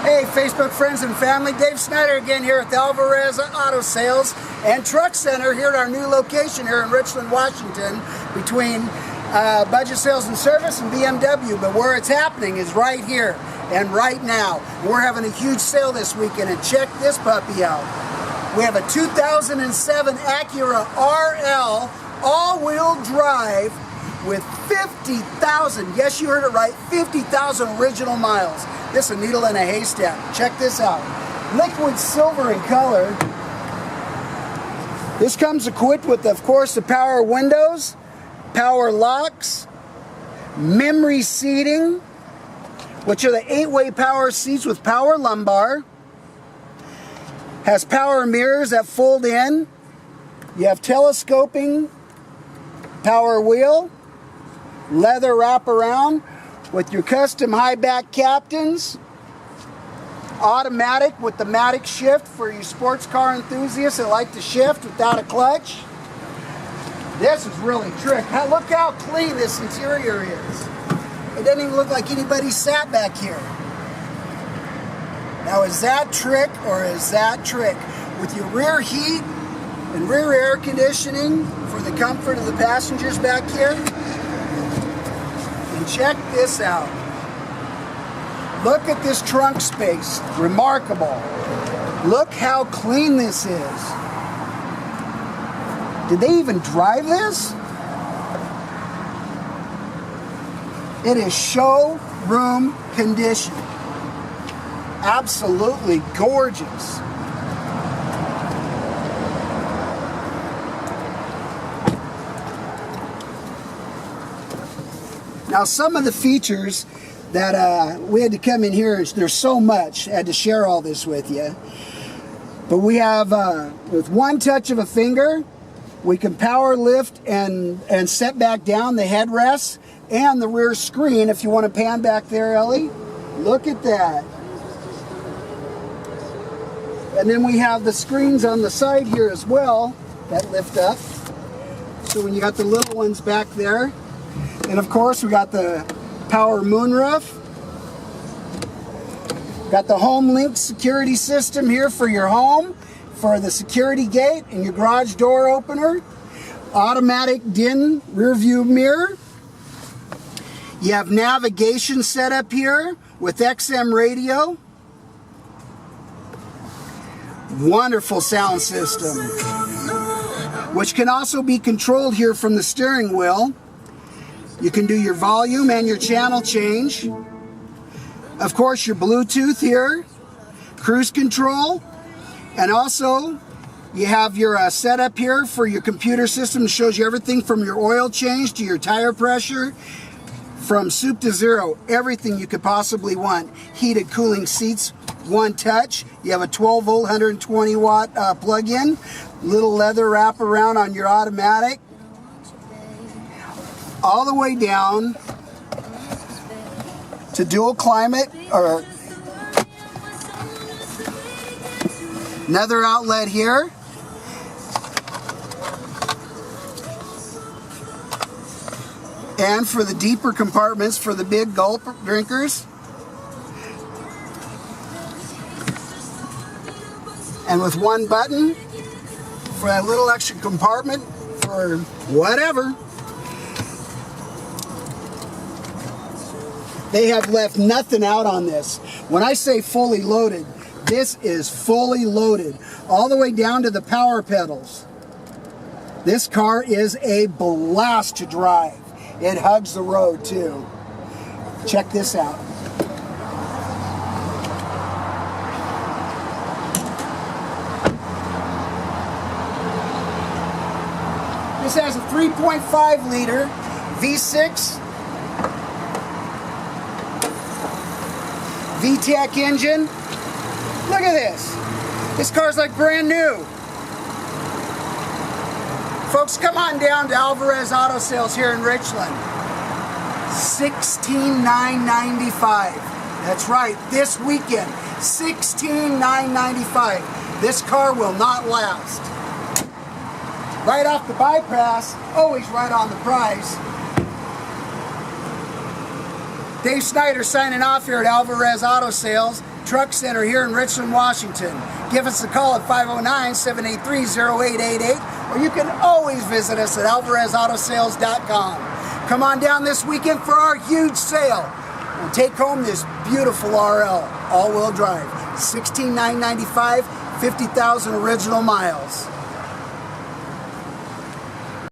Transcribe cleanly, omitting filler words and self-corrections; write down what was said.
Hey, Facebook friends and family, Dave Snyder again here at the Alvarez Auto Sales and Truck Center here at our new location here in Richland, Washington, between Budget Sales and Service and BMW. But where it's happening is right here and right now. We're having a huge sale this weekend, and check this puppy out. We have a 2007 Acura RL all-wheel drive with 50,000, yes, you heard it right, 50,000 original miles. This is a needle in a haystack. Check this out. Liquid silver in color. This comes equipped with, of course, the power windows, power locks, memory seating, which are the 8-way power seats with power lumbar. Has power mirrors that fold in. You have telescoping power wheel, leather wraparound with your custom high back captains, automatic with the matic shift for you sports car enthusiasts that like to shift without a clutch. This is really trick. Look how clean this interior is. It doesn't even look like anybody sat back here. Now, is that trick or is that trick? With your rear heat and rear air conditioning for the comfort of the passengers back here. And check this out. Look at this trunk space. Remarkable. Look how clean this is. Did they even drive this? It is showroom condition. Absolutely gorgeous. Now, some of the features that we had to come in here, there's so much, I had to share all this with you. But we have, with one touch of a finger, we can power lift and set back down the headrests and the rear screen. If you want to pan back there, Ellie, look at that. And then we have the screens on the side here as well that lift up. So when you got the little ones back there. And of course we got the power moonroof. Got the Home Link security system here for your home, for the security gate and your garage door opener. Automatic DIN rear view mirror. You have navigation set up here with XM radio. Wonderful sound system, which can also be controlled here from the steering wheel. You can do your volume and your channel change. Of course, your Bluetooth here, cruise control, and also you have your setup here for your computer system. It shows you everything from your oil change to your tire pressure, from soup to zero, everything you could possibly want. Heated cooling seats, one touch. You have a 12-volt, 120-watt plug-in. Little leather wrap around on your automatic. All the way down to dual climate, or another outlet here. And for the deeper compartments for the big gulp drinkers. And with one button for that little extra compartment for whatever. They have left nothing out on this. When I say fully loaded, this is fully loaded. All the way down to the power pedals. This car is a blast to drive. It hugs the road too. Check this out. This has a 3.5 liter V6 VTEC engine. Look at this. This car's like brand new. Folks, come on down to Alvarez Auto Sales here in Richland. $16,995. That's right, this weekend. $16,995. This car will not last. Right off the bypass, always right on the price. Dave Snyder signing off here at Alvarez Auto Sales, Truck Center here in Richland, Washington. Give us a call at 509-783-0888, or you can always visit us at alvarezautosales.com. Come on down this weekend for our huge sale and take home this beautiful RL all-wheel drive. $16,995, 50,000 original miles.